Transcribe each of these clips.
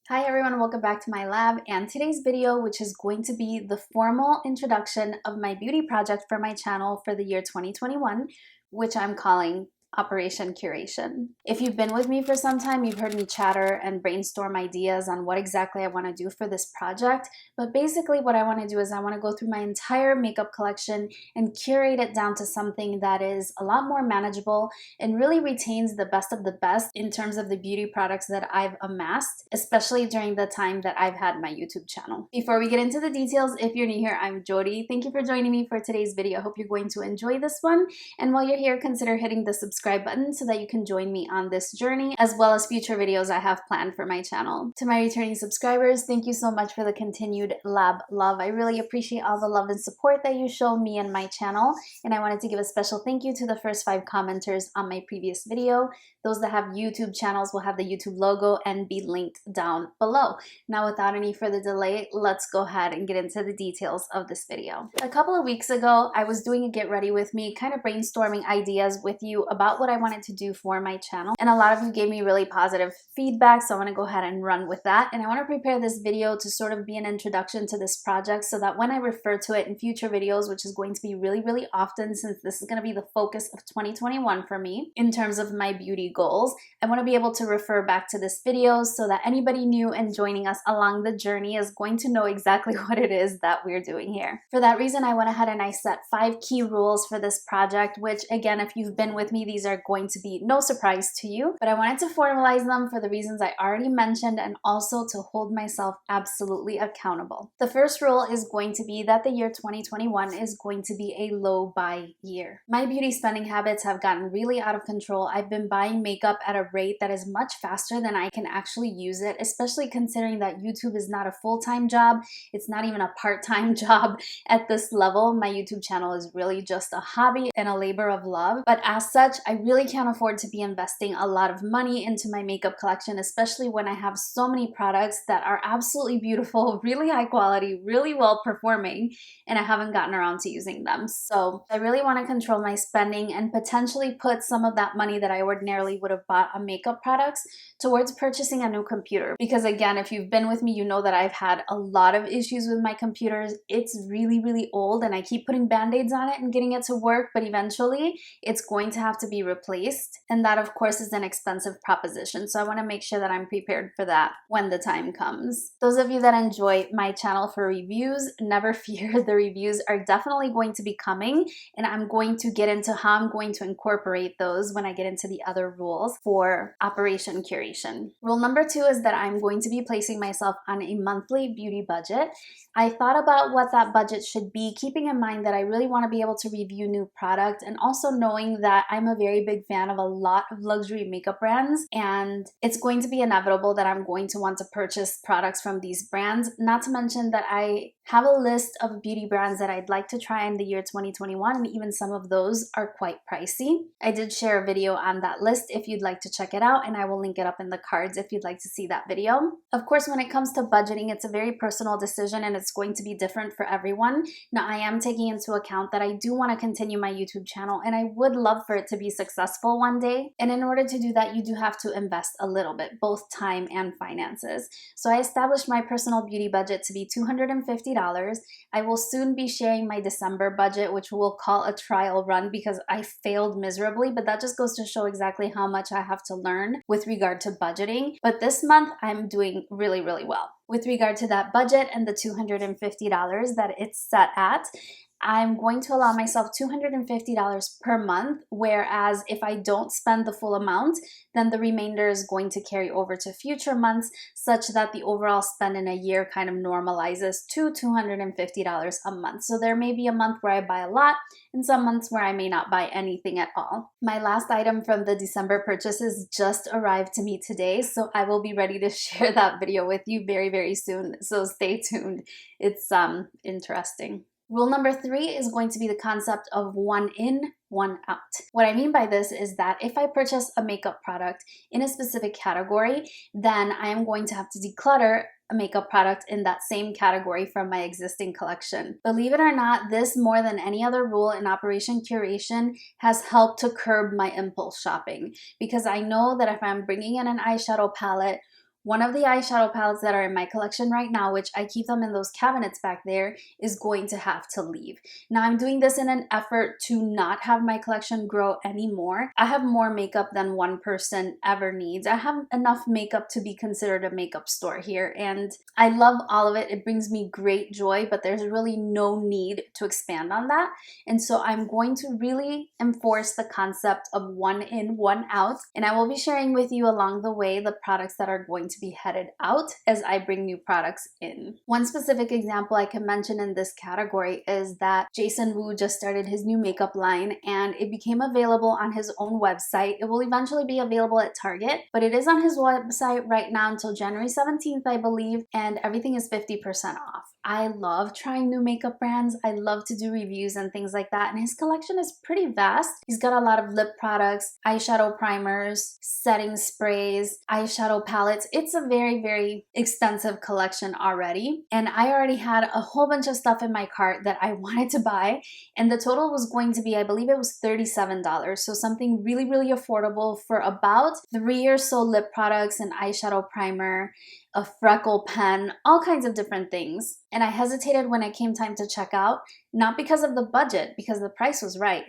Hi everyone, welcome back to my lab and today's video, which is going to be the formal introduction of my beauty project for my channel for the year 2021, which I'm calling Operation Curation. If you've been with me for some time, you've heard me chatter and brainstorm ideas on what exactly I want to do for this project. But basically what I want to do is I want to go through my entire makeup collection and curate it down to something that is a lot more manageable and really retains the best of the best in terms of the beauty products that I've amassed, especially during the time that I've had my YouTube channel. Before we get into the details, if you're new here, I'm Yori. Thank you for joining me for today's video. I hope you're going to enjoy this one. And while you're here, consider hitting the subscribe button so that you can join me on this journey, as well as future videos I have planned for my channel. To my returning subscribers, thank you so much for the continued lab love. I really appreciate all the love and support that you show me and my channel. And I wanted to give a special thank you to the first 5 commenters on my previous video. Those that have YouTube channels will have the YouTube logo and be linked down below. Now, without any further delay, let's go ahead and get into the details of this video. A couple of weeks ago, I was doing a get ready with me, kind of brainstorming ideas with you about what I wanted to do for my channel. And a lot of you gave me really positive feedback, so I want to go ahead and run with that. And I want to prepare this video to sort of be an introduction to this project so that when I refer to it in future videos, which is going to be really often since this is going to be the focus of 2021 for me in terms of my beauty goals, I want to be able to refer back to this video so that anybody new and joining us along the journey is going to know exactly what it is that we're doing here. For that reason, I went ahead and I set 5 key rules for this project, which again, if you've been with me, these are going to be no surprise to you, but I wanted to formalize them for the reasons I already mentioned and also to hold myself absolutely accountable. The first rule is going to be that the year 2021 is going to be a low buy year. My beauty spending habits have gotten really out of control. I've been buying makeup at a rate that is much faster than I can actually use it, especially considering that YouTube is not a full-time job. It's not even a part-time job at this level. My YouTube channel is really just a hobby and a labor of love. But as such, I really can't afford to be investing a lot of money into my makeup collection, especially when I have so many products that are absolutely beautiful, really high quality, really well performing, and I haven't gotten around to using them. So I really want to control my spending and potentially put some of that money that I ordinarily would have bought on makeup products towards purchasing a new computer. Because again, if you've been with me, you know that I've had a lot of issues with my computers. It's really old and I keep putting band-aids on it and getting it to work, but eventually it's going to have to be replaced. And that of course is an expensive proposition. So I want to make sure that I'm prepared for that when the time comes. Those of you that enjoy my channel for reviews, never fear, the reviews are definitely going to be coming, and I'm going to get into how I'm going to incorporate those when I get into the other rules for Operation Curation. Rule number 2 is that I'm going to be placing myself on a monthly beauty budget. I thought about what that budget should be, keeping in mind that I really want to be able to review new product and also knowing that I'm a very big fan of a lot of luxury makeup brands, and it's going to be inevitable that I'm going to want to purchase products from these brands. Not to mention that I have a list of beauty brands that I'd like to try in the year 2021, and even some of those are quite pricey. I did share a video on that list if you'd like to check it out, and I will link it up in the cards if you'd like to see that video. Of course, when it comes to budgeting, it's a very personal decision and it's going to be different for everyone. Now, I am taking into account that I do want to continue my YouTube channel and I would love for it to be successful one day. And in order to do that, you do have to invest a little bit, both time and finances. So I established my personal beauty budget to be $250. I will soon be sharing my December budget, which we'll call a trial run because I failed miserably, but that just goes to show exactly how much I have to learn with regard to budgeting. But this month, I'm doing really well. With regard to that budget and the $250 that it's set at, I'm going to allow myself $250 per month, whereas if I don't spend the full amount, then the remainder is going to carry over to future months, such that the overall spend in a year kind of normalizes to $250 a month. So there may be a month where I buy a lot and some months where I may not buy anything at all. My last item from the December purchases just arrived to me today, so I will be ready to share that video with you very soon, so stay tuned. It's interesting. Rule number 3 is going to be the concept of one in, one out. What I mean by this is that if I purchase a makeup product in a specific category, then I am going to have to declutter a makeup product in that same category from my existing collection. Believe it or not, this more than any other rule in Operation Curation has helped to curb my impulse shopping, because I know that if I'm bringing in an eyeshadow palette one of the eyeshadow palettes that are in my collection right now, which I keep them in those cabinets back there, is going to have to leave. Now I'm doing this in an effort to not have my collection grow anymore. I have more makeup than one person ever needs. I have enough makeup to be considered a makeup store here, and I love all of it. It brings me great joy, but there's really no need to expand on that. And so I'm going to really enforce the concept of one in, one out, and I will be sharing with you along the way the products that are going to be headed out as I bring new products in. One specific example I can mention in this category is that Jason Wu just started his new makeup line, and it became available on his own website. It will eventually be available at Target, but it is on his website right now until January 17th, I believe, and everything is 50% off. I love trying new makeup brands. I love to do reviews and things like that, and his collection is pretty vast. He's got a lot of lip products, eyeshadow primers, setting sprays, eyeshadow palettes. It's a very, very extensive collection already, and I already had a whole bunch of stuff in my cart that I wanted to buy, and the total was going to be, I believe it was $37, so something really, really affordable for about 3 or so lip products, an eyeshadow primer, a freckle pen, all kinds of different things. And I hesitated when it came time to check out, not because of the budget, because the price was right,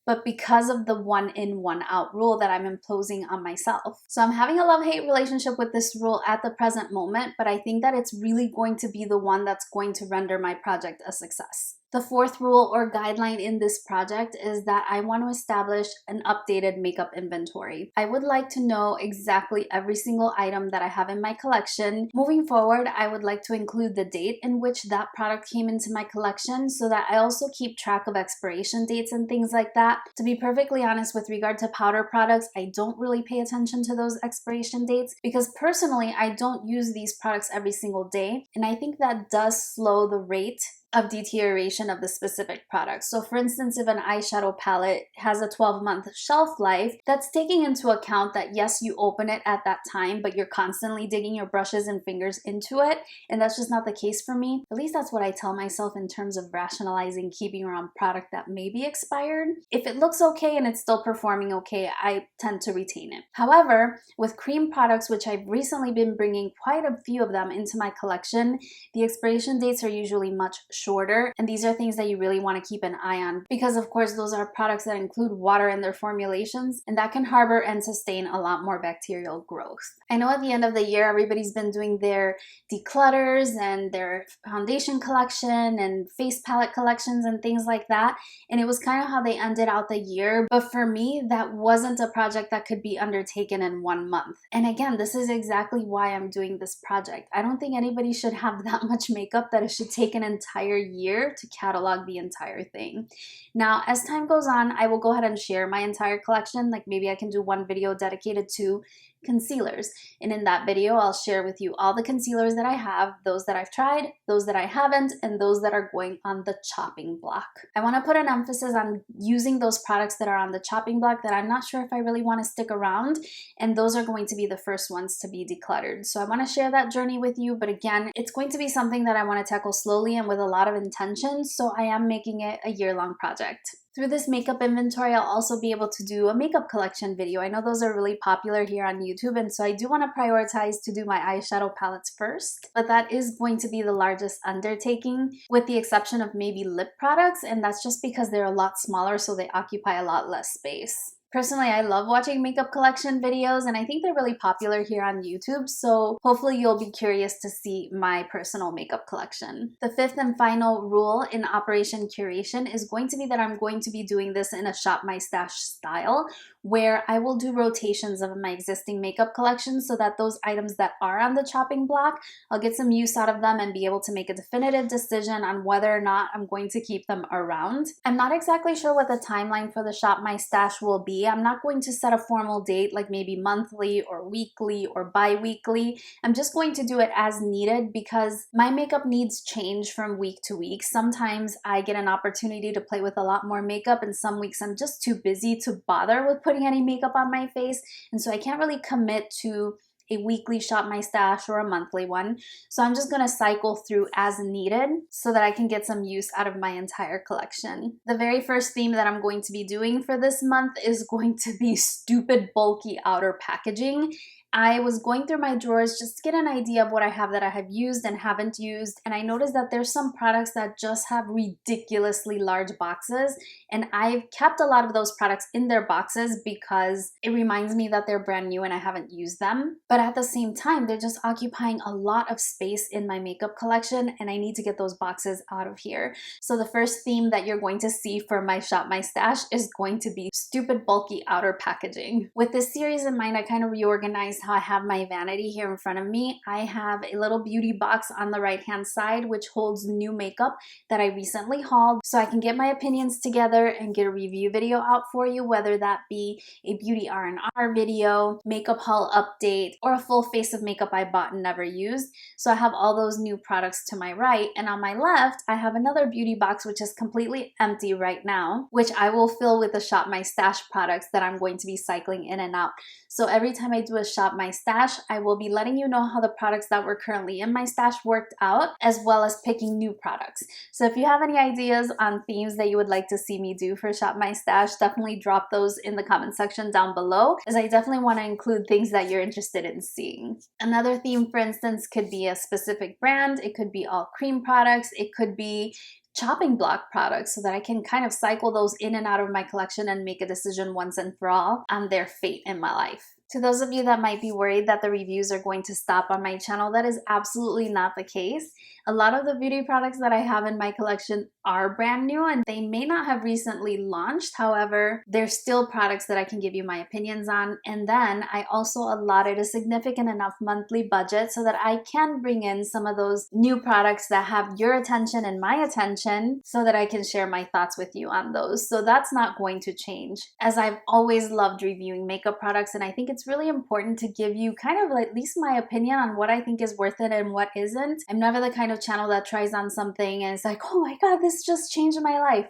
but because of the one in, one out rule that I'm imposing on myself. So I'm having a love-hate relationship with this rule at the present moment, but I think that it's really going to be the one that's going to render my project a success. The fourth rule or guideline in this project is that I want to establish an updated makeup inventory. I would like to know exactly every single item that I have in my collection. Moving forward, I would like to include the date in which that product came into my collection so that I also keep track of expiration dates and things like that. To be perfectly honest, with regard to powder products, I don't really pay attention to those expiration dates because personally, I don't use these products every single day, and I think that does slow the rate of deterioration of the specific product. So for instance, if an eyeshadow palette has a 12-month shelf life, that's taking into account that yes, you open it at that time, but you're constantly digging your brushes and fingers into it, and that's just not the case for me. At least that's what I tell myself in terms of rationalizing keeping around product that may be expired. If it looks okay and it's still performing okay, I tend to retain it. However, with cream products, which I've recently been bringing quite a few of them into my collection, the expiration dates are usually much shorter, and these are things that you really want to keep an eye on because of course those are products that include water in their formulations, and that can harbor and sustain a lot more bacterial growth. I know at the end of the year everybody's been doing their declutters and their foundation collection and face palette collections and things like that, and it was kind of how they ended out the year, but for me that wasn't a project that could be undertaken in 1 month. And again, this is exactly why I'm doing this project. I don't think anybody should have that much makeup that it should take an entire year to catalog the entire thing. Now, as time goes on, I will go ahead and share my entire collection. Like maybe I can do one video dedicated to concealers, and in that video I'll share with you all the concealers that I have, those that I've tried, those that I haven't, and those that are going on the chopping block. I want to put an emphasis on using those products that are on the chopping block that I'm not sure if I really want to stick around, and those are going to be the first ones to be decluttered. So I want to share that journey with you, but again, it's going to be something that I want to tackle slowly and with a lot of intention, so I am making it a year-long project. Through this makeup inventory, I'll also be able to do a makeup collection video. I know those are really popular here on YouTube, and so I do want to prioritize to do my eyeshadow palettes first, but that is going to be the largest undertaking with the exception of maybe lip products, and that's just because they're a lot smaller, so they occupy a lot less space. Personally, I love watching makeup collection videos, and I think they're really popular here on YouTube, so hopefully you'll be curious to see my personal makeup collection. The fifth and final rule in Operation Curation is going to be that I'm going to be doing this in a Shop My Stash style, where I will do rotations of my existing makeup collection so that those items that are on the chopping block, I'll get some use out of them and be able to make a definitive decision on whether or not I'm going to keep them around. I'm not exactly sure what the timeline for the Shop My Stash will be. I'm not going to set a formal date like maybe monthly or weekly or bi-weekly. I'm just going to do it as needed because my makeup needs change from week to week. Sometimes I get an opportunity to play with a lot more makeup, and some weeks I'm just too busy to bother with putting any makeup on my face, and so I can't really commit to a weekly Shop My Stash or a monthly one. So I'm just going to cycle through as needed so that I can get some use out of my entire collection. The very first theme that I'm going to be doing for this month is going to be stupid bulky outer packaging. I was going through my drawers just to get an idea of what I have that I have used and haven't used, and I noticed that there's some products that just have ridiculously large boxes, and I've kept a lot of those products in their boxes because it reminds me that they're brand new and I haven't used them. But at the same time, they're just occupying a lot of space in my makeup collection, and I need to get those boxes out of here. So the first theme that you're going to see for my Shop My Stash is going to be stupid bulky outer packaging. With this series in mind, I kind of reorganized how I have my vanity here in front of me. I have a little beauty box on the right hand side which holds new makeup that I recently hauled, so I can get my opinions together and get a review video out for you, whether that be a beauty R&R video, makeup haul update, or a full face of makeup I bought and never used. So I have all those new products to my right, and on my left I have another beauty box which is completely empty right now, which I will fill with the Shop My Stash products that I'm going to be cycling in and out. So every time I do a Shop My Stash, I will be letting you know how the products that were currently in my stash worked out, as well as picking new products. So if you have any ideas on themes that you would like to see me do for Shop My Stash, definitely drop those in the comment section down below, as I definitely want to include things that you're interested in seeing. Another theme, for instance, could be a specific brand. It could be all cream products. It could be chopping block products, so that I can kind of cycle those in and out of my collection and make a decision once and for all on their fate in my life. To those of you that might be worried that the reviews are going to stop on my channel, that is absolutely not the case. A lot of the beauty products that I have in my collection are brand new and they may not have recently launched. However, they're still products that I can give you my opinions on. And then I also allotted a significant enough monthly budget so that I can bring in some of those new products that have your attention and my attention, so that I can share my thoughts with you on those. So that's not going to change, as I've always loved reviewing makeup products, and I think it's really important to give you kind of at least my opinion on what I think is worth it and what isn't. I'm never the kind of channel that tries on something and is like, oh my god, this just changed my life.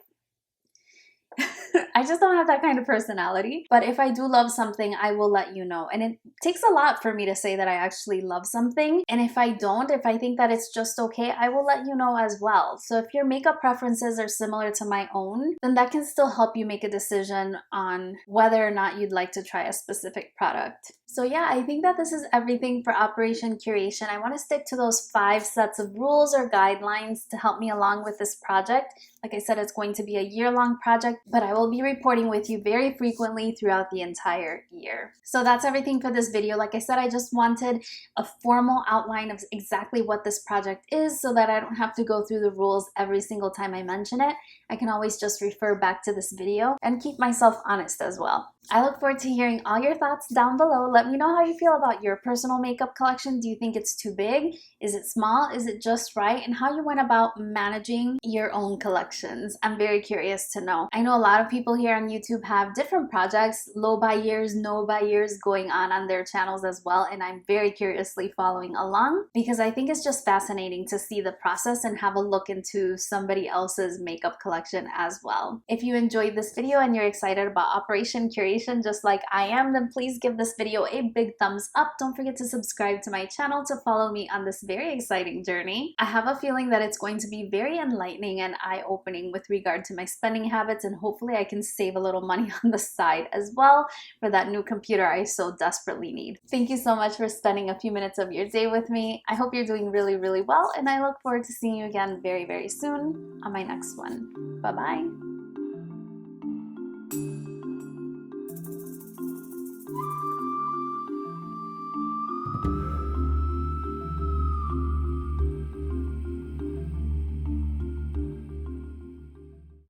I just don't have that kind of personality. But if I do love something, I will let you know. And it takes a lot for me to say that I actually love something. And if I don't, if I think that it's just okay, I will let you know as well. So if your makeup preferences are similar to my own, then that can still help you make a decision on whether or not you'd like to try a specific product. So yeah, I think that this is everything for Operation Curation. I want to stick to those 5 sets of rules or guidelines to help me along with this project. Like I said, it's going to be a year-long project, but I will be reporting with you very frequently throughout the entire year. So that's everything for this video. Like I said, I just wanted a formal outline of exactly what this project is so that I don't have to go through the rules every single time I mention it. I can always just refer back to this video and keep myself honest as well. I look forward to hearing all your thoughts down below. Let me know how you feel about your personal makeup collection. Do you think it's too big? Is it small? Is it just right? And how you went about managing your own collections. I'm very curious to know. I know a lot of people here on YouTube have different projects, low buy years, no buy years going on their channels as well. And I'm very curiously following along because I think it's just fascinating to see the process and have a look into somebody else's makeup collection as well. If you enjoyed this video and you're excited about Operation Curation just like I am, then please give this video a big thumbs up. Don't forget to subscribe to my channel to follow me on this very exciting journey. I have a feeling that it's going to be very enlightening and eye-opening with regard to my spending habits, and hopefully I can save a little money on the side as well for that new computer I so desperately need. Thank you so much for spending a few minutes of your day with me. I hope you're doing really, really well, and I look forward to seeing you again very, very soon on my next one. Bye-bye.